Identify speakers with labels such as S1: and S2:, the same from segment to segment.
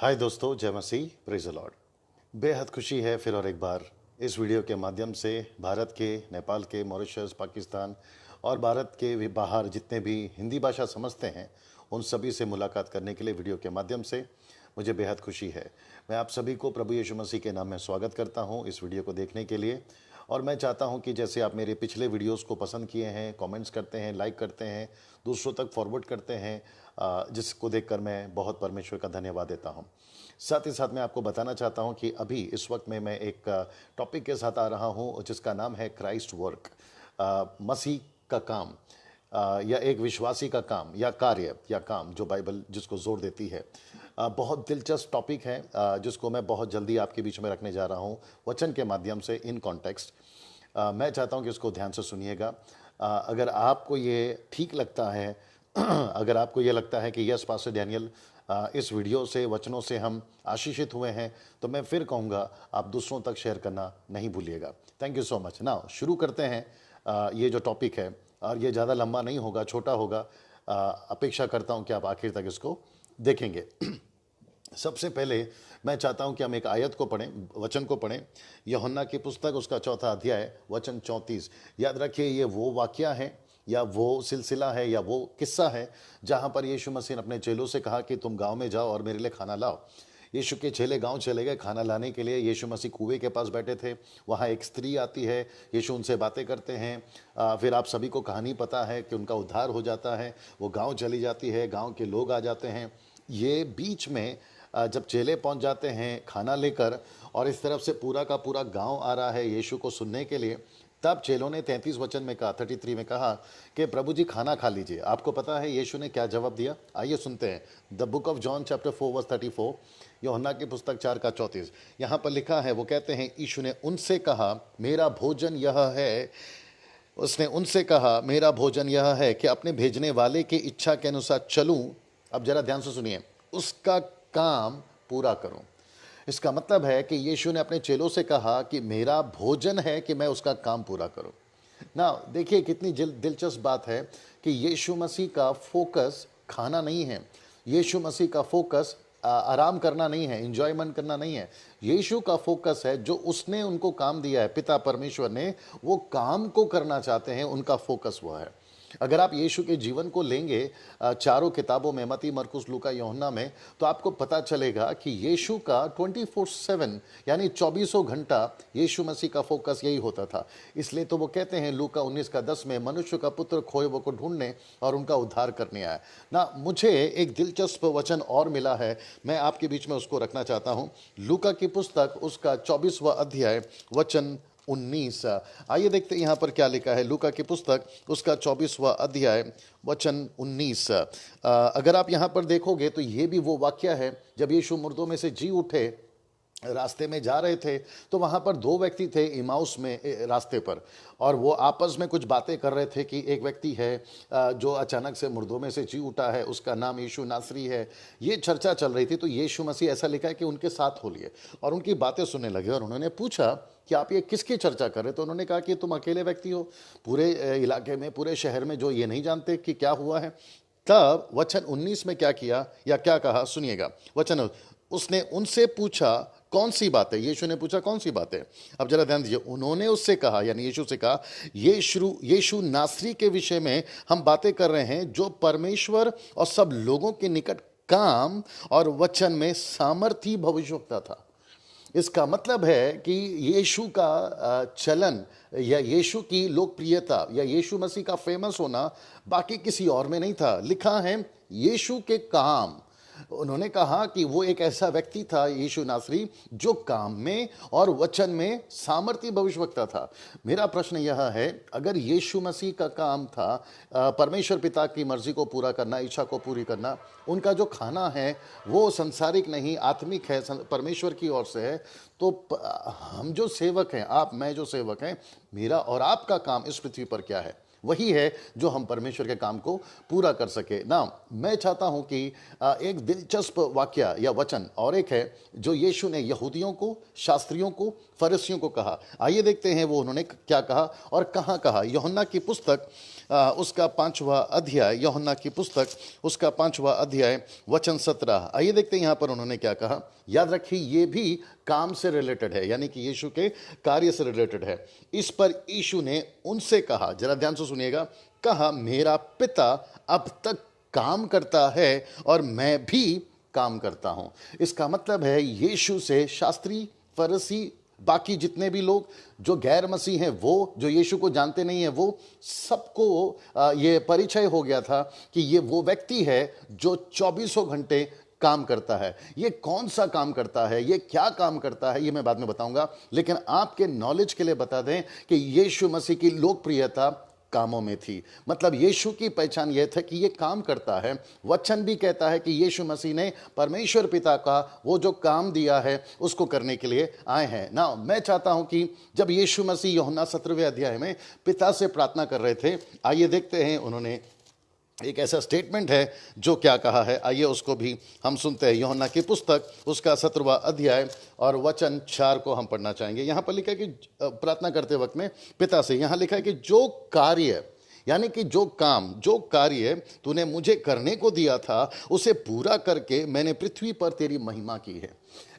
S1: हाय दोस्तों, जय मसीह, praise the Lord. बेहद खुशी है फिर और एक बार इस वीडियो के माध्यम से भारत के, नेपाल के, मॉरिशस, पाकिस्तान और भारत के भी बाहर जितने भी हिंदी भाषा समझते हैं उन सभी से मुलाकात करने के लिए वीडियो के माध्यम से मुझे बेहद खुशी है। मैं आप सभी को प्रभु यीशु मसीह के नाम में स्वागत करता हूं इस वीडियो को देखने के लिए। और मैं चाहता हूं कि जैसे आप मेरे पिछले वीडियोस को पसंद किए हैं, कमेंट्स करते हैं, लाइक करते हैं, दूसरों तक फॉरवर्ड करते हैं, जिसको देखकर मैं बहुत परमेश्वर का धन्यवाद देता हूं। साथ ही साथ मैं आपको बताना चाहता हूं कि अभी इस वक्त में मैं एक टॉपिक के साथ आ रहा हूं जिसका नाम है क्राइस्ट वर्क, मसीह का काम, या एक विश्वासी का काम या कार्य या काम, जो बाइबल जिसको जोर देती है। बहुत दिलचस्प टॉपिक है जिसको मैं बहुत जल्दी आपके बीच में रखने जा रहा हूं वचन के माध्यम से, इन कॉन्टेक्स्ट। मैं चाहता हूं कि इसको ध्यान से सुनिएगा। अगर आपको ये ठीक लगता है अगर आपको ये लगता है कि यस पास्टर डैनियल, इस वीडियो से, वचनों से हम आशीषित हुए हैं, तो मैं फिर कहूँगा आप दूसरों तक शेयर करना नहीं भूलिएगा। Thank you so much. Now शुरू करते हैं। ये जो टॉपिक है, और ये ज़्यादा लंबा नहीं होगा, छोटा होगा। अपेक्षा करता हूँ कि आप आखिर तक इसको देखेंगे। सबसे पहले मैं चाहता हूं कि हम एक आयत को पढ़ें, वचन को पढ़ें। यूहन्ना की पुस्तक, उसका 4 अध्याय, वचन 34। याद रखिए, ये वो वाक्य है या वो सिलसिला है या वो किस्सा है जहां पर यीशु मसीह ने अपने चेलों से कहा कि तुम गांव में जाओ और मेरे लिए खाना लाओ। यीशु के चेले गांव चले गए खाना लाने के लिए। यीशु मसीह कुएं के पास बैठे थे। वहां एक स्त्री आती है, यीशु उनसे बातें करते हैं। फिर आप सभी को कहानी पता है कि उनका उद्धार हो जाता है। वो गांव चली जाती है, गांव के लोग आ जाते हैं। ये बीच में जब चेले पहुंच जाते हैं खाना लेकर, और इस तरफ से पूरा का पूरा गांव आ रहा है यीशु को सुनने के लिए, तब चेलों ने 33 वचन में कहा, 33 में कहा कि प्रभु जी खाना खा लीजिए। आपको पता है यीशु ने क्या जवाब दिया? आइए सुनते हैं। The book of John chapter 4 verse 34, यूहन्ना की पुस्तक 4 का 34। यहाँ पर लिखा है, वो कहते हैं, यीशु ने उनसे कहा मेरा भोजन यह है, उसने उनसे कहा मेरा भोजन यह है कि अपने भेजने वाले की इच्छा के अनुसार चलूं। अब जरा ध्यान से सुनिए, उसका काम पूरा करूं। इसका मतलब है कि यीशु ने अपने चेलों से कहा कि मेरा भोजन है कि मैं उसका काम पूरा करूं। ना देखिए कितनी दिलचस्प बात है कि यीशु मसीह का फोकस खाना नहीं है। यीशु मसीह का फोकस आराम करना नहीं है, इंजॉयमेंट करना नहीं है। यीशु का फोकस है, जो उसने उनको काम दिया है, पिता परमेश्वर ने, वो काम को करना चाहते हैं, उनका फोकस वो है। अगर आप यीशु के जीवन को लेंगे चारों किताबों में, मत्ती, मरकुस, लूका, यूहन्ना में, तो आपको पता चलेगा कि यीशु का 24/7 यानी 24 घंटा यीशु मसीह का फोकस यही होता था। इसलिए तो वो कहते हैं लूका 19 का 10 में, मनुष्य का पुत्र खोए हुए को ढूंढने और उनका उद्धार करने आया। ना मुझे एक दिलचस्प वचन और मिला है, मैं आपके बीच में उसको रखना चाहता हूँ। लूका की पुस्तक, उसका 24वां अध्याय, वचन 19। आइए देखते हैं यहाँ पर क्या लिखा है। लूका की पुस्तक, उसका 24वां अध्याय, वचन 19। अगर आप यहाँ पर देखोगे तो ये भी वो वाक्य है जब यीशु मुर्दों में से जी उठे, रास्ते में जा रहे थे, तो वहाँ पर दो व्यक्ति थे इमाउस में रास्ते पर, और वो आपस में कुछ बातें कर रहे थे कि एक व्यक्ति है जो अचानक से मुर्दों में से जी उठा है, उसका नाम यीशु नासरी है। ये चर्चा चल रही थी। तो यीशु मसीह, ऐसा लिखा है कि उनके साथ हो लिए और उनकी बातें सुनने लगे, और उन्होंने पूछा कि आप ये किसकी चर्चा कर रहे? तो उन्होंने कहा कि तुम अकेले व्यक्ति हो, पूरे इलाके में, पूरे शहर में जो ये नहीं जानते कि क्या हुआ है। तब वचन 19 में क्या किया या क्या कहा, सुनिएगा। वचन, उसने उनसे पूछा कौन सी बात है? यीशु ने पूछा कौन सी बात है? अब जरा ध्यान दीजिए। उन्होंने उससे कहा, यानी यीशु से कहा, यीशु नासरी के विषय में हम बातें कर रहे हैं, जो परमेश्वर और सब लोगों के निकट काम और वचन में सामर्थी भविष्यवक्ता था। इसका मतलब है कि यीशु का चलन या यीशु की लोकप्रियता या यीशु मसीह का फेमस होना बाकी किसी और में नहीं था। लिखा है यीशु के काम। उन्होंने कहा कि वो एक ऐसा व्यक्ति था, यीशु नासरी, जो काम में और वचन में सामर्थी भविष्यवक्ता था। मेरा प्रश्न यह है, अगर यीशु मसीह का काम था परमेश्वर पिता की मर्जी को पूरा करना, इच्छा को पूरी करना, उनका जो खाना है वो संसारिक नहीं, आत्मिक है, परमेश्वर की ओर से है, तो हम जो सेवक हैं, आप मैं जो सेवक हैं, मेरा और आपका काम इस पृथ्वी पर क्या है? वही है जो हम परमेश्वर के काम को पूरा कर सके ना। मैं चाहता हूं कि एक दिलचस्प वाक्य या वचन और एक है जो यीशु ने यहूदियों को, शास्त्रियों को, फरीसियों को कहा। आइए देखते हैं वो उन्होंने क्या कहा और कहाँ कहा। यूहन्ना की पुस्तक उसका 5वां अध्याय, यूहन्ना की पुस्तक उसका 5वां अध्याय वचन 17। आइए देखते हैं यहाँ पर उन्होंने क्या कहा। याद रखिए ये भी काम से रिलेटेड है, यानी कि यीशु के कार्य से रिलेटेड है। इस पर यीशु ने उनसे कहा, जरा ध्यान से सुनिएगा, कहा मेरा पिता अब तक काम करता है और मैं भी काम करता हूं। इसका मतलब है यीशु से शास्त्री, फरीसी, बाकी जितने भी लोग जो गैर मसीह हैं, वो जो यीशु को जानते नहीं हैं, वो सबको ये परिचय हो गया था कि ये वो व्यक्ति है जो 24 घंटे काम करता है। ये कौन सा काम करता है, ये क्या काम करता है, ये मैं बाद में बताऊंगा। लेकिन आपके नॉलेज के लिए बता दें कि यीशु मसीह की लोकप्रियता कामों में थी। मतलब यीशु की पहचान यह था कि ये काम करता है। वचन भी कहता है कि यीशु मसीह ने परमेश्वर पिता का वो जो काम दिया है उसको करने के लिए आए हैं ना। मैं चाहता हूं कि जब यीशु मसीह यूहन्ना 17वें अध्याय में पिता से प्रार्थना कर रहे थे, आइए देखते हैं उन्होंने एक ऐसा स्टेटमेंट है जो क्या कहा है। आइए उसको भी हम सुनते हैं। यूहन्ना की पुस्तक उसका 17वां अध्याय और वचन 4 को हम पढ़ना चाहेंगे। यहाँ पर लिखा है कि प्रार्थना करते वक्त में पिता से, यहाँ लिखा है कि जो कार्य, यानी कि जो काम, जो कार्य तूने मुझे करने को दिया था उसे पूरा करके मैंने पृथ्वी पर तेरी महिमा की है।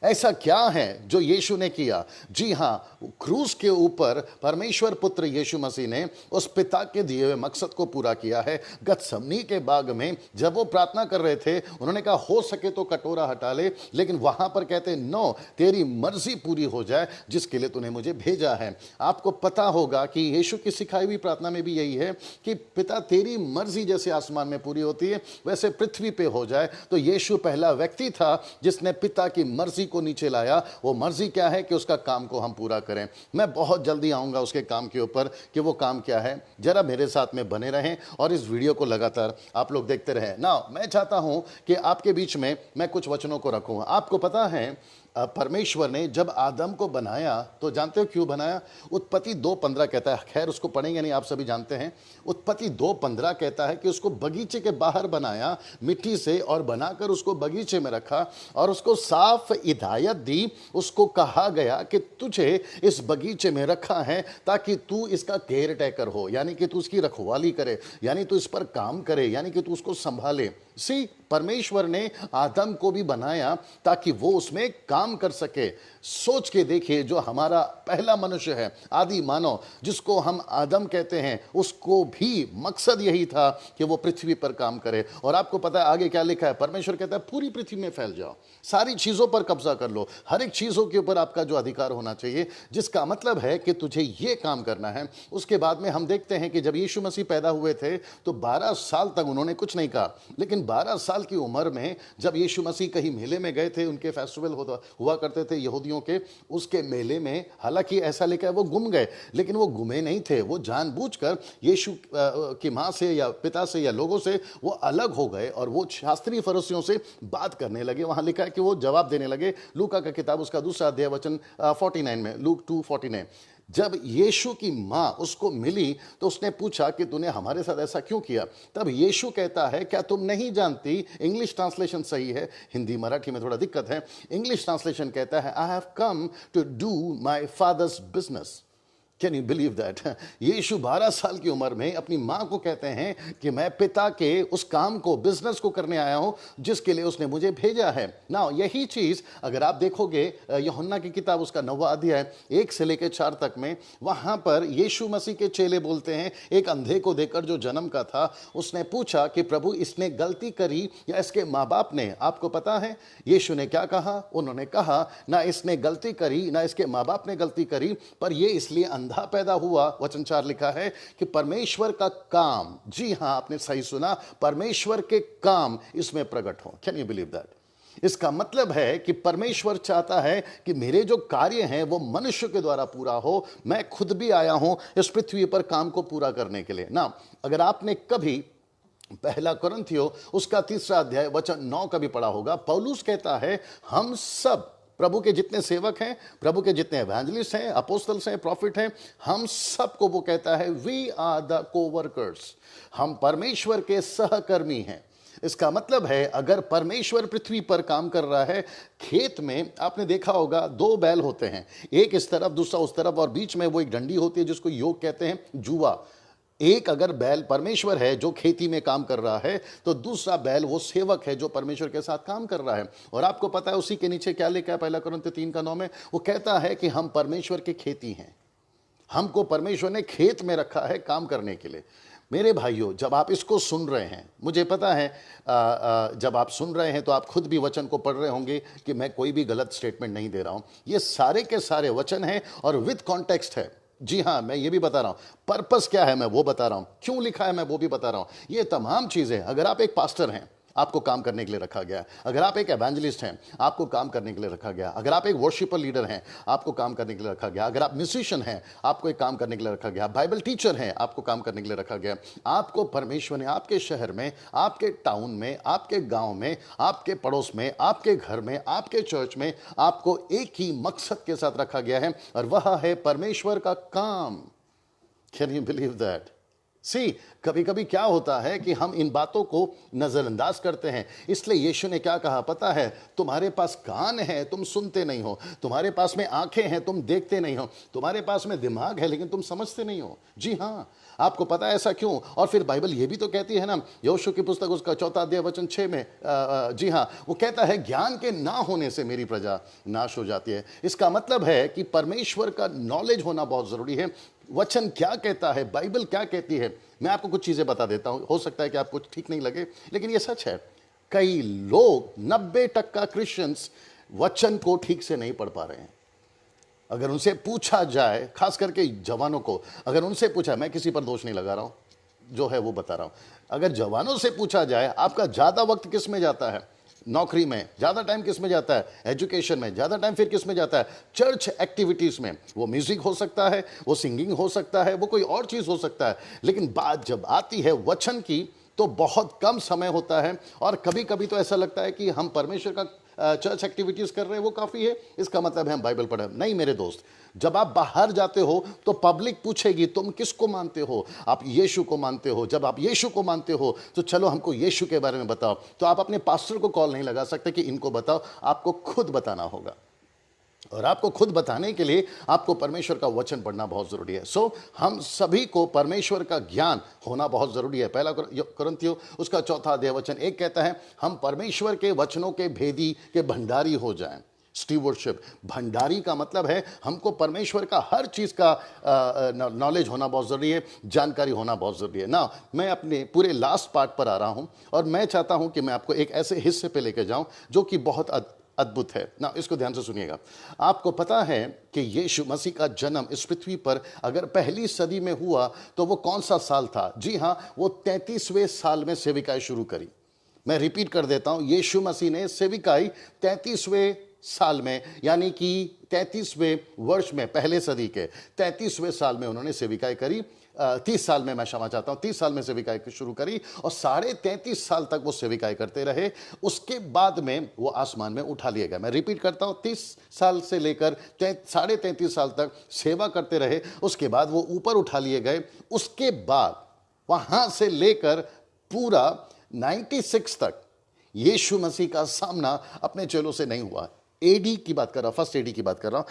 S1: ऐसा क्या है जो यीशु ने किया? जी हाँ, क्रूस के ऊपर परमेश्वर पुत्र यीशु मसीह ने उस पिता के दिए हुए मकसद को पूरा किया है। गतसमनी के बाग में जब वो प्रार्थना कर रहे थे, उन्होंने कहा हो सके तो कटोरा हटा ले, लेकिन वहां पर कहते नो, तेरी मर्जी पूरी हो जाए जिसके लिए तूने मुझे भेजा है। आपको पता होगा कि यीशु की सिखाई हुई प्रार्थना में भी यही है कि पिता तेरी मर्जी जैसे आसमान में पूरी होती है वैसे पृथ्वी पे हो जाए। तो यीशु पहला व्यक्ति था जिसने पिता की मर्जी को नीचे लाया। वो मर्जी क्या है कि उसका काम को हम पूरा करें। मैं बहुत जल्दी आऊंगा उसके काम के ऊपर कि वो काम क्या है। जरा मेरे साथ में बने रहें और इस वीडियो को लगातार आप लोग देखते रहें ना। मैं चाहता हूं कि आपके बीच में मैं कुछ वचनों को रखूं। आपको पता है परमेश्वर ने जब आदम को बनाया तो जानते हो क्यों बनाया? उत्पत्ति 2:15 कहता है, खैर उसको पढ़ेंगे नहीं, आप सभी जानते हैं। उत्पत्ति 2:15 कहता है कि उसको बगीचे के बाहर बनाया मिट्टी से और बनाकर उसको बगीचे में रखा और उसको साफ हिदायत दी। उसको कहा गया कि तुझे इस बगीचे में रखा है ताकि तू इसका केयर टेकर हो, यानी कि तू उसकी रखवाली करे, यानी तू इस पर काम करे, यानी कि तू उसको संभाले। सी परमेश्वर ने आदम को भी बनाया ताकि वो उसमें काम कर सके। सोच के देखिए, जो हमारा पहला मनुष्य है, आदि मानव जिसको हम आदम कहते हैं, उसको भी मकसद यही था कि वो पृथ्वी पर काम करे। और आपको पता है आगे क्या लिखा है? परमेश्वर कहता है पूरी पृथ्वी में फैल जाओ, सारी चीजों पर कब्जा कर लो, हर एक चीजों के ऊपर आपका जो अधिकार होना चाहिए, जिसका मतलब है कि तुझे ये काम करना है। उसके बाद में हम देखते हैं कि जब यीशु मसीह पैदा हुए थे तो 12 साल तक उन्होंने कुछ नहीं कहा, लेकिन 12 साल की उम्र में जब यीशु मसीह कहीं मेले में गए थे, उनके फेस्टिवल हुआ करते थे यहूदियों के, उसके मेले में, हालांकि ऐसा लिखा है वो गुम गए, लेकिन वो गुमे नहीं थे। वो जानबूझकर यीशु की माँ से या पिता से या लोगों से वो अलग हो गए और वो शास्त्री फरीसियों से बात करने लगे। वहां लिखा है कि वो जवाब देने लगे। लूका का किताब उसका 2 अध्याय वचन 49 में, लूक 2:49, जब यीशु की माँ उसको मिली तो उसने पूछा कि तूने हमारे साथ ऐसा क्यों किया? तब यीशु कहता है क्या तुम नहीं जानती? इंग्लिश ट्रांसलेशन सही है, हिंदी मराठी में थोड़ा दिक्कत है। इंग्लिश ट्रांसलेशन कहता है I have come to do my father's business. Can you believe that? Yeshu 12 साल की उम्र में अपनी माँ को कहते हैं कि मैं पिता के उस काम को, बिजनेस को करने आया हूं जिसके लिए उसने मुझे भेजा है ना। यही चीज अगर आप देखोगे यूहन्ना की किताब उसका 9वां अध्याय 1 से लेकर 4 तक में, वहां पर यीशु मसीह के चेले बोलते हैं, एक अंधे को देखकर जो जन्म का था, उसने पूछा कि प्रभु इसने गलती करी या इसके माँ बाप ने? आपको पता है यीशु ने क्या कहा? उन्होंने कहा ना इसने गलती करी ना इसके माँ बाप ने गलती करी, पर ये इसलिए अंधा पैदा हुआ। वचन 4 लिखा है कि परमेश्वर का काम, जी हां आपने सही सुना, परमेश्वर के काम इसमें प्रकट हो। Can you believe that? इसका मतलब है कि परमेश्वर चाहता है कि मेरे जो कार्य हैं वो मनुष्य के द्वारा पूरा हो। मैं खुद भी आया हूं इस पृथ्वी पर काम को पूरा करने के लिए ना। अगर आपने कभी पहला कुरिन्थियों उसका 3 अध्याय वचन 9 का भी पढ़ा होगा, पौलुस कहता है हम सब प्रभु के जितने सेवक हैं, प्रभु के जितने एवेंजलिस्ट हैं, अपोस्टल्स हैं, प्रॉफिट हैं, हम सबको वो कहता है वी आर द कोवर्कर्स, हम परमेश्वर के सहकर्मी हैं। इसका मतलब है अगर परमेश्वर पृथ्वी पर काम कर रहा है, खेत में आपने देखा होगा 2 बैल होते हैं, एक इस तरफ दूसरा उस तरफ, और बीच में वो एक डंडी होती है जिसको योग कहते हैं, जुआ। एक अगर बैल परमेश्वर है जो खेती में काम कर रहा है, तो दूसरा बैल वो सेवक है जो परमेश्वर के साथ काम कर रहा है। और आपको पता है उसी के नीचे क्या लिखा है 1 कुरिन्थियों 3:9 में, वो कहता है कि हम परमेश्वर की खेती हैं, हमको परमेश्वर ने खेत में रखा है काम करने के लिए। मेरे भाइयों, जब आप इसको सुन रहे हैं, मुझे पता है जब आप सुन रहे हैं तो आप खुद भी वचन को पढ़ रहे होंगे कि मैं कोई भी गलत स्टेटमेंट नहीं दे रहा हूं, ये सारे के सारे वचन हैं और विद कॉन्टेक्स्ट है। जी हाँ, मैं ये भी बता रहा हूं, पर्पस क्या है मैं वो बता रहा हूं, क्यों लिखा है मैं वो भी बता रहा हूं। ये तमाम चीजें, अगर आप एक पास्टर हैं, आपको काम करने के लिए रखा गया, अगर आप एक एवेंजलिस्ट हैं, आपको काम करने के लिए रखा गया, अगर आप एक वर्शिपर लीडर हैं, आपको काम करने के लिए रखा गया, अगर आप म्यूजिशियन हैं, आपको एक काम करने के लिए रखा गया, बाइबल टीचर हैं, आपको काम करने के लिए रखा गया। आपको परमेश्वर ने आपके शहर में, आपके टाउन में, आपके गांव में, आपके पड़ोस में, आपके घर में, आपके चर्च में, आपको एक ही मकसद के साथ रखा गया है, और वह है परमेश्वर का काम। Can you believe that? See, कभी कभी क्या होता है कि हम इन बातों को नजरअंदाज करते हैं। इसलिए यीशु ने क्या कहा पता है, तुम्हारे पास कान है तुम सुनते नहीं हो, तुम्हारे पास में आंखें हैं तुम देखते नहीं हो, तुम्हारे पास में दिमाग है लेकिन तुम समझते नहीं हो। जी हाँ, आपको पता है ऐसा क्यों? और फिर बाइबल ये भी तो कहती है ना, यहोशू की पुस्तक उसका 4 अध्याय वचन 6 में, जी हाँ, वो कहता है ज्ञान के ना होने से मेरी प्रजा नाश हो जाती है। इसका मतलब है कि परमेश्वर का नॉलेज होना बहुत जरूरी है। वचन क्या कहता है, बाइबल क्या कहती है। मैं आपको कुछ चीजें बता देता हूं, हो सकता है कि आपको ठीक नहीं लगे, लेकिन ये सच है। कई लोग 90% क्रिश्चियंस वचन को ठीक से नहीं पढ़ पा रहे हैं। अगर उनसे पूछा जाए, खास करके जवानों को, अगर उनसे पूछा, मैं किसी पर दोष नहीं लगा रहा हूं, जो है वो बता रहा हूं, अगर जवानों से पूछा जाए आपका ज्यादा वक्त किस में जाता है, नौकरी में ज्यादा टाइम किस में जाता है, एजुकेशन में ज्यादा टाइम फिर किस में जाता है, चर्च एक्टिविटीज में, वो म्यूजिक हो सकता है, वो सिंगिंग हो सकता है, वो कोई और चीज हो सकता है, लेकिन बात जब आती है वचन की तो बहुत कम समय होता है। और कभी कभी तो ऐसा लगता है कि हम परमेश्वर का चर्च एक्टिविटीज कर रहे हैं वो काफी है, इसका मतलब है हम बाइबल पढ़े नहीं। मेरे दोस्त, जब आप बाहर जाते हो तो पब्लिक पूछेगी तुम किसको मानते हो, आप यीशु को मानते हो। जब आप यीशु को मानते हो तो चलो हमको यीशु के बारे में बताओ, तो आप अपने पास्टर को कॉल नहीं लगा सकते कि इनको बताओ, आपको खुद बताना होगा। और आपको खुद बताने के लिए आपको परमेश्वर का वचन पढ़ना बहुत जरूरी है। सो हम सभी को परमेश्वर का ज्ञान होना बहुत जरूरी है। 1 कुरिन्थियों उसका 4 अध्याय वचन 1 कहता है, हम परमेश्वर के वचनों के भेदी के भंडारी हो जाएं। स्टीवर्डशिप, भंडारी का मतलब है हमको परमेश्वर का हर चीज का नॉलेज होना बहुत जरूरी है, जानकारी होना बहुत जरूरी है ना। मैं अपने पूरे लास्ट पार्ट पर आ रहा हूं और मैं चाहता हूं कि मैं आपको एक ऐसे हिस्से पे लेके जाऊं जो कि बहुत अद्भुत है ना। इसको ध्यान से सुनिएगा। आपको पता है कि यीशु मसीह का जन्म इस पृथ्वी पर अगर पहली सदी में हुआ तो वो कौन सा साल था? जी हां, वो 33वें साल में सेविकाई शुरू करी। मैं रिपीट कर देता हूं, यीशु मसीह ने सेविकाई 33वें साल में, यानी कि 33वें वर्ष में, पहले सदी के 33वें साल में उन्होंने सेविकाई करी। 30 साल में, मैं क्षमा चाहता हूं, 30 साल में सेविकाई शुरू करी और 33.5 साल तक वो सेविकाई करते रहे। उसके बाद में वो आसमान में उठा लिए गए। मैं रिपीट करता हूं, 30 साल से लेकर 33.5 साल तक सेवा करते रहे, उसके बाद वो ऊपर उठा लिए गए। उसके बाद वहां से लेकर पूरा 96 तक यीशु मसीह का सामना अपने चेलों से नहीं हुआ। एडी की बात कर रहा हूं, फर्स्ट एडी की बात कर रहा हूं,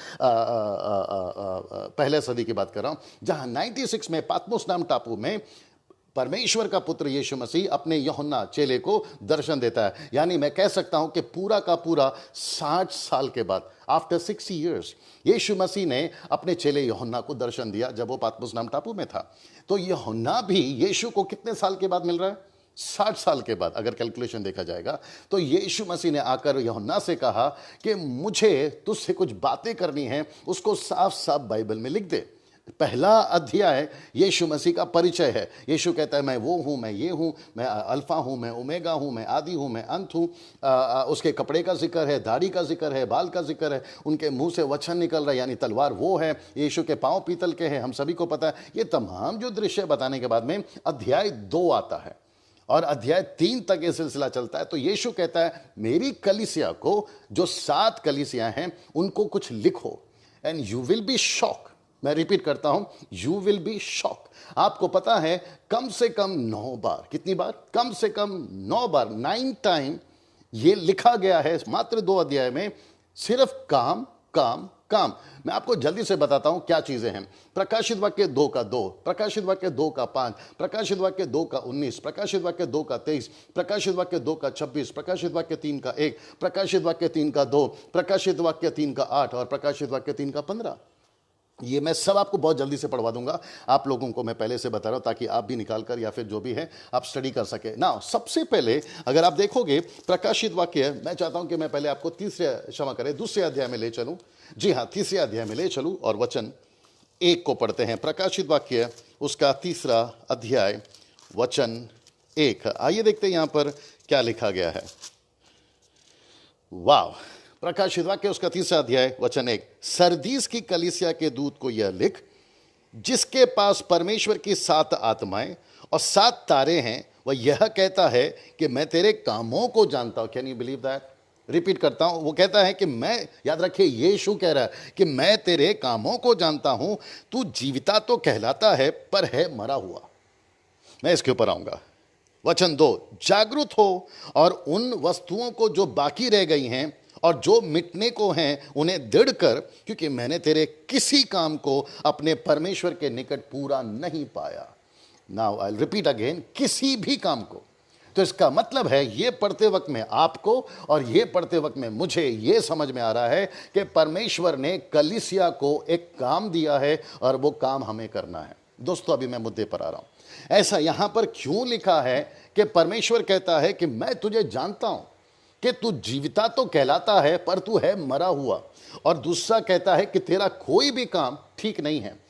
S1: पहले सदी की बात कर रहा हूं, जहां 96 में पातमोस नाम टापू में परमेश्वर का पुत्र यीशु मसीह अपने यूहन्ना चेले को दर्शन देता है। यानी मैं कह सकता हूं कि पूरा का पूरा 60 साल के बाद, आफ्टर 60 ईयर्स, यीशु मसीह ने अपने चेले यूहन्ना को दर्शन दिया जब वो पातमोस नाम टापू में था। तो यूहन्ना भी यीशु को कितने साल के बाद मिल रहा है? 60 साल के बाद, अगर कैलकुलेशन देखा जाएगा। तो यीशु मसीह ने आकर यूहन्ना से कहा कि मुझे तुझसे कुछ बातें करनी है, उसको साफ साफ बाइबल में लिख दे। पहला अध्याय यीशु मसीह का परिचय है। यीशु कहता है मैं वो हूं, मैं ये हूं, मैं अल्फा हूं, मैं ओमेगा हूं, मैं आदि हूं, मैं अंत हूं। उसके कपड़े का जिक्र है, दाढ़ी का जिक्र है, बाल का जिक्र है, उनके मुंह से वचन निकल रहा है, यानी तलवार वो है, यीशु के पांव पीतल के हैं, हम सभी को पता है। ये तमाम जो दृश्य बताने के बाद में अध्याय 2 आता है। और अध्याय 3 तक ये सिलसिला चलता है। तो यीशु कहता है मेरी कलीसिया को, जो 7 कलीसियां हैं, उनको कुछ लिखो and you will be shock. मैं रिपीट करता हूं, यू विल बी शॉक। आपको पता है कम से कम 9 बार, कितनी बार? कम से कम 9 बार, 9 टाइम ये लिखा गया है मात्र 2 अध्याय में, सिर्फ काम काम काम। मैं आपको जल्दी से बताता हूं क्या चीजें हैं। प्रकाशित वाक्य 2 का 2, प्रकाशित वाक्य 2 का 5, प्रकाशित वाक्य 2 का 19, प्रकाशित वाक्य 2 का 23, प्रकाशित वाक्य 2 का 26, प्रकाशित वाक्य 3 का 1, प्रकाशित वाक्य 3 का 2, प्रकाशित वाक्य 3 का 8 और प्रकाशित वाक्य 3 का 15। ये मैं सब आपको बहुत जल्दी से पढ़वा दूंगा। आप लोगों को मैं पहले से बता रहा हूं ताकि आप भी निकाल कर या फिर जो भी है आप स्टडी कर सके ना। सबसे पहले अगर आप देखोगे प्रकाशित वाक्य, मैं चाहता हूं कि मैं पहले आपको दूसरे अध्याय में ले चलूं। जी हाँ, तीसरे अध्याय में ले चलूं और वचन 1 को पढ़ते हैं। प्रकाशित वाक्य उसका 3 अध्याय वचन 1। आइए देखते हैं यहां पर क्या लिखा गया है। वाह! प्रकाशित वाक्य उसका 3 अध्याय वचन 1। सरदीस की कलीसिया के दूत को यह लिख, जिसके पास परमेश्वर की 7 आत्माएं और 7 तारे हैं, वह यह कहता है कि मैं तेरे कामों को जानता हूं। Can you believe that? Repeat करता हूं, वो कहता है कि मैं, याद रखिए यीशु कह रहा है कि मैं तेरे कामों को जानता हूं, तू जीविता तो कहलाता है पर है मरा हुआ। मैं इसके ऊपर आऊंगा। वचन 2, जागरूक हो और उन वस्तुओं को जो बाकी रह गई हैं और जो मिटने को हैं उन्हें दृढ़ कर, क्योंकि मैंने तेरे किसी काम को अपने परमेश्वर के निकट पूरा नहीं पाया। Now I will repeat again, किसी भी काम को। तो इसका मतलब है ये पढ़ते वक्त में आपको और ये पढ़ते वक्त में मुझे ये समझ में आ रहा है कि परमेश्वर ने कलीसिया को एक काम दिया है और वो काम हमें करना है। दोस्तों, अभी मैं मुद्दे पर आ रहा हूं। ऐसा यहां पर क्यों लिखा है कि परमेश्वर कहता है कि मैं तुझे जानता हूं कि तू जीविता तो कहलाता है पर तू है मरा हुआ, और दूसरा कहता है कि तेरा कोई भी काम ठीक नहीं है।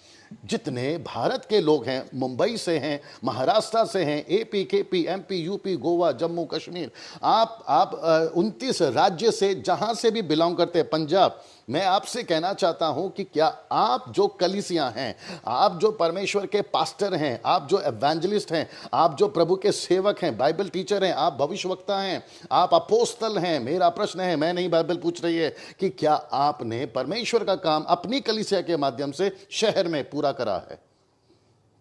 S1: जितने भारत के लोग हैं, मुंबई से हैं, महाराष्ट्र से हैं, AP, KP, MP, UP, Goa, Jammu Kashmir, आप 29 राज्य से जहां से भी बिलोंग करते हैं, पंजाब, मैं आपसे कहना चाहता हूं कि क्या आप जो कलीसियां हैं, आप जो परमेश्वर के पास्टर हैं, आप जो एवेंजलिस्ट हैं, आप जो प्रभु के सेवक हैं, बाइबल टीचर हैं, आप भविष्यवक्ता हैं, आप अपोस्तल हैं, मेरा प्रश्न है, मैं नहीं बाइबल पूछ रही है, कि क्या आपने परमेश्वर का काम अपनी कलीसिया के माध्यम से शहर में पूरा करा है?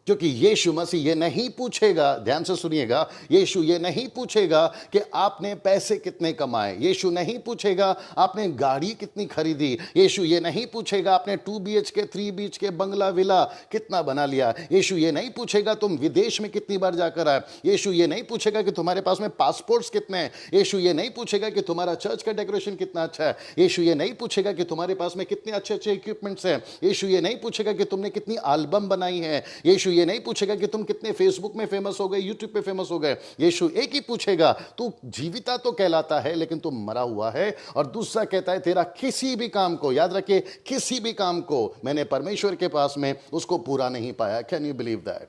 S1: क्योंकि यीशु मसीह ये नहीं पूछेगा, ध्यान से सुनिएगा, यीशु ये नहीं पूछेगा कि आपने पैसे कितने कमाए, यीशु नहीं पूछेगा आपने गाड़ी कितनी खरीदी, यीशु ये नहीं पूछेगा आपने 2 BHK 3 BHK बंगला विला कितना बना लिया, यीशु ये नहीं पूछेगा तुम विदेश में कितनी बार जाकर आए, यीशु ये नहीं पूछेगा कि तुम्हारे पास में पासपोर्ट्स कितने हैं, यीशु ये नहीं पूछेगा कि तुम्हारा चर्च का डेकोरेशन कितना अच्छा है, यीशु ये नहीं पूछेगा कि तुम्हारे पास में कितने अच्छे अच्छे इक्विपमेंट्स हैं, यीशु ये नहीं पूछेगा कि तुमने कितनी एल्बम बनाई है, यीशु ये नहीं पूछेगा कि तुम कितने फेसबुक में फेमस हो गए, यूट्यूब पे फेमस हो गए। यीशु एक ही पूछेगा, तू जीविता तो कहलाता है लेकिन तू मरा हुआ है। और दूसरा कहता है तेरा किसी भी काम को, याद रखिए, किसी भी काम को मैंने परमेश्वर के पास में उसको पूरा नहीं पाया। Can you believe that?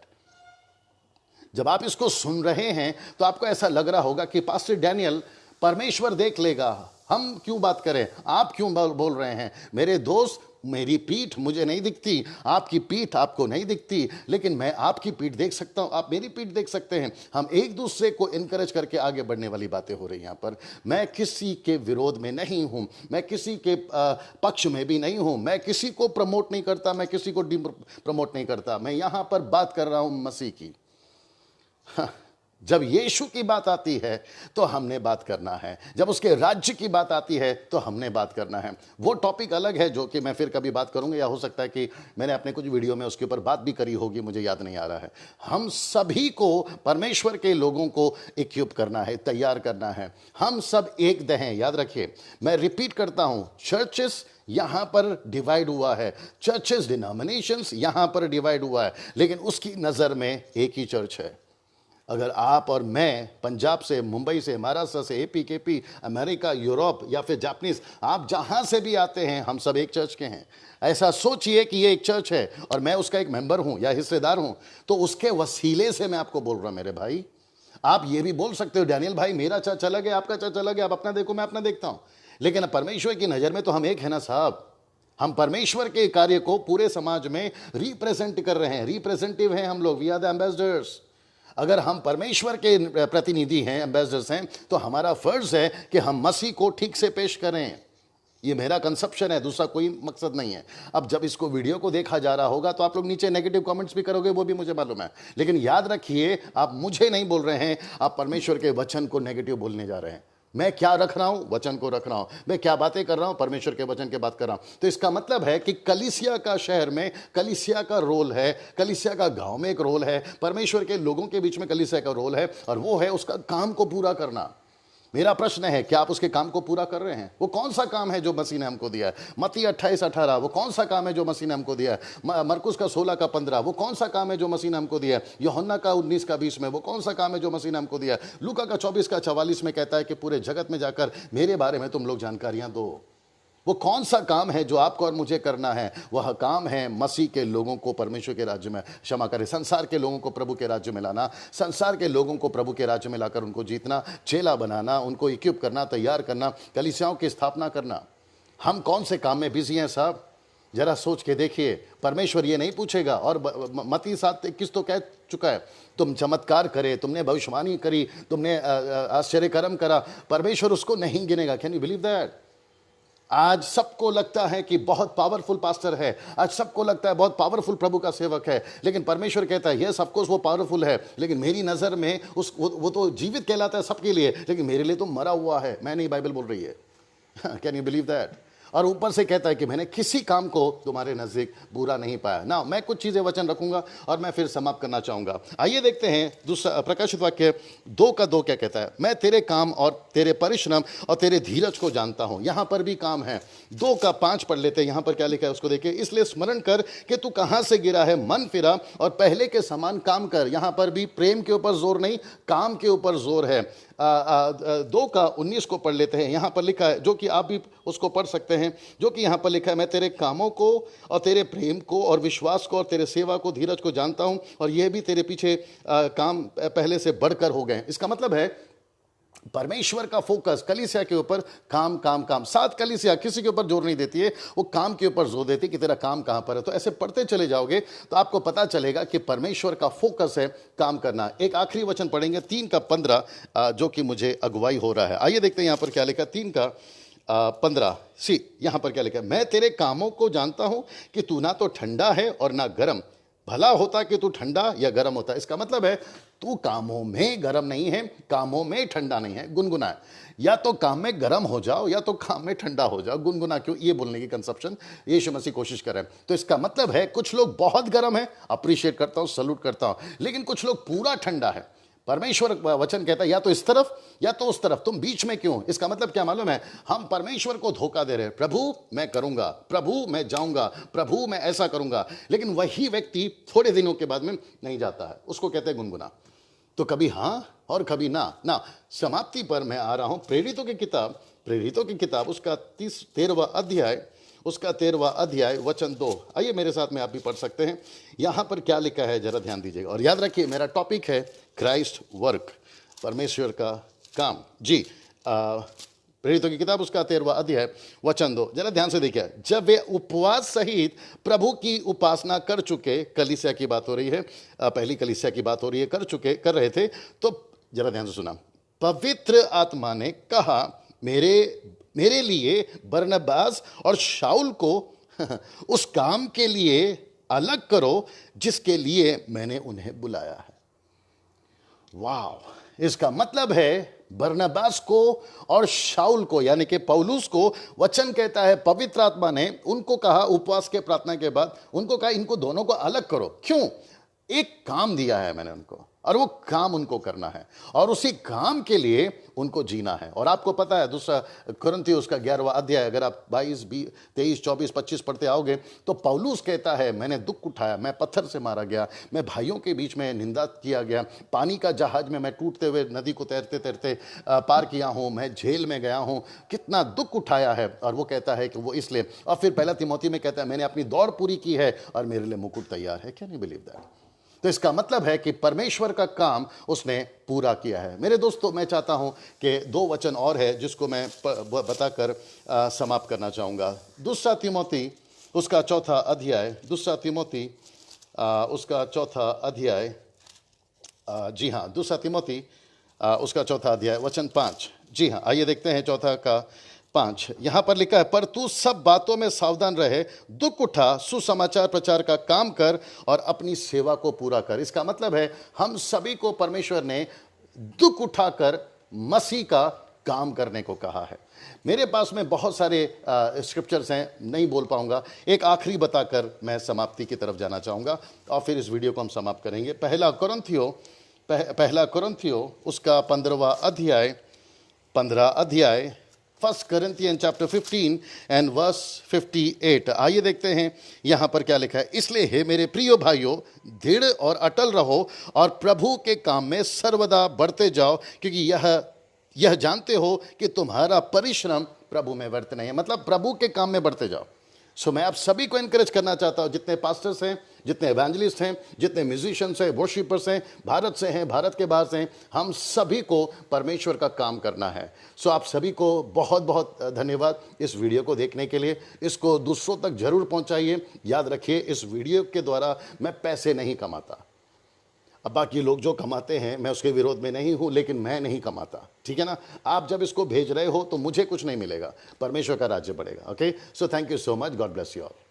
S1: जब आप इसको सुन रहे हैं तो आपको ऐसा लग रहा होगा कि पास्टर डैनियल, परमेश्वर देख लेगा, हम क्यों बात करें, आप क्यों बोल रहे हैं? मेरे दोस्त, मेरी पीठ मुझे नहीं दिखती, आपकी पीठ आपको नहीं दिखती, लेकिन मैं आपकी पीठ देख सकता हूं, आप मेरी पीठ देख सकते हैं। हम एक दूसरे को इनकरेज करके आगे बढ़ने वाली बातें हो रही हैं। यहाँ पर मैं किसी के विरोध में नहीं हूं, मैं किसी के पक्ष में भी नहीं हूं, मैं किसी को प्रमोट नहीं करता, मैं किसी को प्रमोट नहीं करता। मैं यहाँ पर बात कर रहा हूं मसीह की। जब यीशु की बात आती है तो हमने बात करना है, जब उसके राज्य की बात आती है तो हमने बात करना है। वो टॉपिक अलग है जो कि मैं फिर कभी बात करूंगा, या हो सकता है कि मैंने अपने कुछ वीडियो में उसके ऊपर बात भी करी होगी, मुझे याद नहीं आ रहा है। हम सभी को, परमेश्वर के लोगों को इक्विप करना है, तैयार करना है। हम सब एक देह हैं, याद रखिए। मैं रिपीट करता हूं, चर्चेस यहां पर डिवाइड हुआ है, चर्चेस डिनोमिनेशंस यहां पर डिवाइड हुआ है, लेकिन उसकी नजर में एक ही चर्च है। अगर आप और मैं पंजाब से, मुंबई से, महाराष्ट्र से, एपी, केपी, अमेरिका, यूरोप या फिर जापानीज, आप जहां से भी आते हैं, हम सब एक चर्च के हैं। ऐसा सोचिए कि ये एक चर्च है और मैं उसका एक मेंबर हूं या हिस्सेदार हूं, तो उसके वसीले से मैं आपको बोल रहा हूं मेरे भाई। आप ये भी बोल सकते हो, डैनियल भाई मेरा चर्च अलग है, आपका चर्च अलग है, आप अपना देखो, मैं अपना देखता हूं, लेकिन परमेश्वर की नजर में तो हम एक है ना साहब। हम परमेश्वर के कार्य को पूरे समाज में रिप्रेजेंट कर रहे हैं, रिप्रेजेंटेटिव हैं हम लोग, वी आर द एम्बेसडर्स। अगर हम परमेश्वर के प्रतिनिधि हैं, एम्बेसडर्स हैं, तो हमारा फर्ज है कि हम मसीह को ठीक से पेश करें। ये मेरा कंसेप्शन है, दूसरा कोई मकसद नहीं है। अब जब इसको वीडियो को देखा जा रहा होगा तो आप लोग नीचे नेगेटिव कमेंट्स भी करोगे, वो भी मुझे मालूम है, लेकिन याद रखिए आप मुझे नहीं बोल रहे हैं, आप परमेश्वर के वचन को नेगेटिव बोलने जा रहे हैं। मैं क्या रख रहा हूं? वचन को रख रहा हूं। मैं क्या बातें कर रहा हूं? परमेश्वर के वचन के बात कर रहा हूं। तो इसका मतलब है कि कलीसिया का शहर में कलीसिया का रोल है, कलीसिया का गांव में एक रोल है, परमेश्वर के लोगों के बीच में कलीसिया का रोल है, और वो है उसका काम को पूरा करना। मेरा प्रश्न है, क्या आप उसके काम को पूरा कर रहे हैं? वो कौन सा काम है जो मसीह ने हमको दिया है? मत्ती 28:18 वो कौन सा काम है जो मसीह ने हमको दिया है? मरकुस का 16 का 15 वो कौन सा काम है जो मसीह ने हमको दिया है? यूहन्ना का 19 का 20 में वो कौन सा काम है जो मसीह ने हमको दिया है? लूका का 24 का 44 में कहता है कि पूरे जगत में जाकर मेरे बारे में तुम लोग जानकारियां दो। वो कौन सा काम है जो आपको और मुझे करना है? वह काम है मसीह के लोगों को परमेश्वर के राज्य में, क्षमा करें, संसार के लोगों को प्रभु के राज्य में लाना, संसार के लोगों को प्रभु के राज्य में लाकर उनको जीतना, चेला बनाना, उनको इक्विप करना, तैयार करना, कलीसियाओं की स्थापना करना। हम कौन से काम में बिजी हैं साहब? जरा सोच के देखिए। परमेश्वर ये नहीं पूछेगा, और मत्ती 7:21 तो कह चुका है, तुम चमत्कार करे, तुमने भविष्यवाणी करी, तुमने आश्चर्य कर्म करा, परमेश्वर उसको नहीं गिनेगा। Can you believe that? आज सबको लगता है कि बहुत पावरफुल पास्टर है, आज सबको लगता है बहुत पावरफुल प्रभु का सेवक है, लेकिन परमेश्वर कहता है यस ऑफ कोर्स वो पावरफुल है, लेकिन मेरी नज़र में वो तो जीवित कहलाता है सबके लिए, लेकिन मेरे लिए तो मरा हुआ है। मैं नहीं, बाइबल बोल रही है। Can you believe that? और ऊपर से कहता है कि मैंने किसी काम को तुम्हारे नज़दीक बुरा नहीं पाया ना। मैं कुछ चीज़ें वचन रखूंगा और मैं फिर समाप्त करना चाहूँगा। आइए देखते हैं दूसरा प्रकाशित वाक्य 2:2 क्या कहता है। मैं तेरे काम और तेरे परिश्रम और तेरे धीरज को जानता हूँ। यहाँ पर भी काम है। 2:5 पढ़ लेते हैं। यहाँ पर क्या लिखा है उसको देखिए। इसलिए स्मरण कर कि तू कहाँ से गिरा है, मन फिरा और पहले के समान काम कर। यहाँ पर भी प्रेम के ऊपर जोर नहीं, काम के ऊपर जोर है। 2:19 को पढ़ लेते हैं। यहाँ पर लिखा है, जो कि आप भी उसको पढ़ सकते हैं, जो कि यहाँ पर लिखा है, मैं तेरे कामों को और तेरे प्रेम को और विश्वास को और तेरे सेवा को, धीरज को जानता हूँ, और यह भी तेरे पीछे काम पहले से बढ़कर हो गए। इसका मतलब है परमेश्वर का फोकस कलीसिया के ऊपर काम काम काम। साथ कलीसिया किसी के ऊपर जोर नहीं देती है, वो काम के ऊपर जोर देती है कि तेरा काम कहां पर है। तो ऐसे पढ़ते चले जाओगे तो आपको पता चलेगा कि परमेश्वर का फोकस है काम करना। एक आखिरी वचन पढ़ेंगे 3:15 जो कि मुझे अगुवाई हो रहा है। आइए देखते हैं यहां पर क्या लिखा। 3:15 सी यहां पर क्या लिखा है। मैं तेरे कामों को जानता हूं कि तू ना तो ठंडा है और ना गर्म। भला होता कि तू ठंडा या गर्म होता। इसका मतलब है तू कामों में गर्म नहीं है, कामों में ठंडा नहीं है, गुनगुना है। या तो काम में गर्म हो जाओ या तो काम में ठंडा हो जाओ। गुनगुना क्यों? ये बोलने की कंसेप्शन यीशु मसीह कोशिश कर रहे हैं। तो इसका मतलब है कुछ लोग बहुत गर्म है, अप्रिशिएट करता हूं, सल्यूट करता हूं, लेकिन कुछ लोग पूरा ठंडा है। परमेश्वर वचन कहता है या तो इस तरफ या तो उस तरफ, तुम बीच में क्यों? इसका मतलब क्या मालूम है? हम परमेश्वर को धोखा दे रहे हैं। प्रभु मैं करूंगा, प्रभु मैं जाऊंगा, प्रभु मैं ऐसा करूंगा, लेकिन वही व्यक्ति थोड़े दिनों के बाद में नहीं जाता है। उसको कहते हैं गुनगुना। तो कभी हाँ और कभी ना। समाप्ति पर मैं आ रहा हूं। प्रेरितों की किताब उसका 13वां अध्याय वचन 2। आइए मेरे साथ में, आप भी पढ़ सकते हैं। यहां पर क्या लिखा है जरा ध्यान दीजिएगा। और याद रखिए मेरा टॉपिक है क्राइस्ट वर्क, परमेश्वर का काम। जी, प्रेरितों की किताब उसका 13वां अध्याय वचन 2। जरा ध्यान से देखिए। जब वे उपवास सहित प्रभु की उपासना कर चुके, कलीसिया की बात हो रही है, पहली कलीसिया की बात हो रही है, कर रहे थे, तो जरा ध्यान से सुना। पवित्र आत्मा ने कहा, मेरे लिए बरनबास और शाऊल को उस काम के लिए अलग करो जिसके लिए मैंने उन्हें बुलाया है। वाह! इसका मतलब है बरनबास को और शाऊल को, यानी कि पौलुस को, वचन कहता है पवित्र आत्मा ने उनको कहा, उपवास के प्रार्थना के बाद उनको कहा इनको दोनों को अलग करो। क्यों? एक काम दिया है मैंने उनको, और वो काम उनको करना है, और उसी काम के लिए उनको जीना है। और आपको पता है दूसरा कुरिन्थियों उसका 11वां अध्याय, अगर आप 22, 23, 24, 25 पढ़ते आओगे तो पौलुस कहता है मैंने दुख उठाया, मैं पत्थर से मारा गया, मैं भाइयों के बीच में निंदा किया गया, पानी का जहाज में मैं टूटते हुए नदी को तैरते तैरते पार किया हूँ, मैं जेल में गया हूँ, कितना दुख उठाया है। और वो कहता है कि वो इसलिए, और फिर पहला तिमोथी में कहता है मैंने अपनी दौड़ पूरी की है और मेरे लिए मुकुट तैयार है। क्या नहीं बिलीव दैट? तो इसका मतलब है कि परमेश्वर का काम उसने पूरा किया है। मेरे दोस्तों, मैं चाहता हूं कि 2 वचन और है जिसको मैं बताकर समाप्त करना चाहूँगा। दूसरा तिमोथी उसका 4था अध्याय, दूसरा तिमोथी उसका 4था अध्याय जी हाँ, दूसरा तिमोथी उसका चौथा अध्याय वचन 5। जी हाँ, आइए देखते हैं चौथा का 5। यहाँ पर लिखा है, पर तू सब बातों में सावधान रहे, दुख उठा, सुसमाचार प्रचार का काम कर और अपनी सेवा को पूरा कर। इसका मतलब है हम सभी को परमेश्वर ने दुख उठाकर मसीह का काम करने को कहा है। मेरे पास में बहुत सारे स्क्रिप्चर्स हैं, नहीं बोल पाऊंगा। एक आखिरी बताकर मैं समाप्ति की तरफ जाना चाहूँगा और फिर इस वीडियो को हम समाप्त करेंगे। पहला कुरिन्थियों उसका 15 अध्याय 1 Corinthians chapter 15 and verse 58। आइए देखते हैं यहाँ पर क्या लिखा है। इसलिए हे मेरे प्रिय भाइयों, दृढ़ और अटल रहो और प्रभु के काम में सर्वदा बढ़ते जाओ, क्योंकि यह जानते हो कि तुम्हारा परिश्रम प्रभु में व्यर्थ नहीं है। मतलब प्रभु के काम में बढ़ते जाओ। सो मैं आप सभी को एनकरेज करना चाहता हूं, जितने पास्टर्स हैं, जितने एवेंजलिस्ट हैं, जितने म्यूजिशियंस हैं, वर्शिपर्स हैं, भारत से हैं, भारत के बाहर से हैं, हम सभी को परमेश्वर का काम करना है। सो आप सभी को बहुत बहुत धन्यवाद इस वीडियो को देखने के लिए। इसको दूसरों तक जरूर पहुंचाइए। याद रखिए, इस वीडियो के द्वारा मैं पैसे नहीं कमाता। अब बाकी लोग जो कमाते हैं मैं उसके विरोध में नहीं हूं, लेकिन मैं नहीं कमाता, ठीक है ना। आप जब इसको भेज रहे हो तो मुझे कुछ नहीं मिलेगा, परमेश्वर का राज्य बढ़ेगा। Okay, so thank you so much, God bless you all.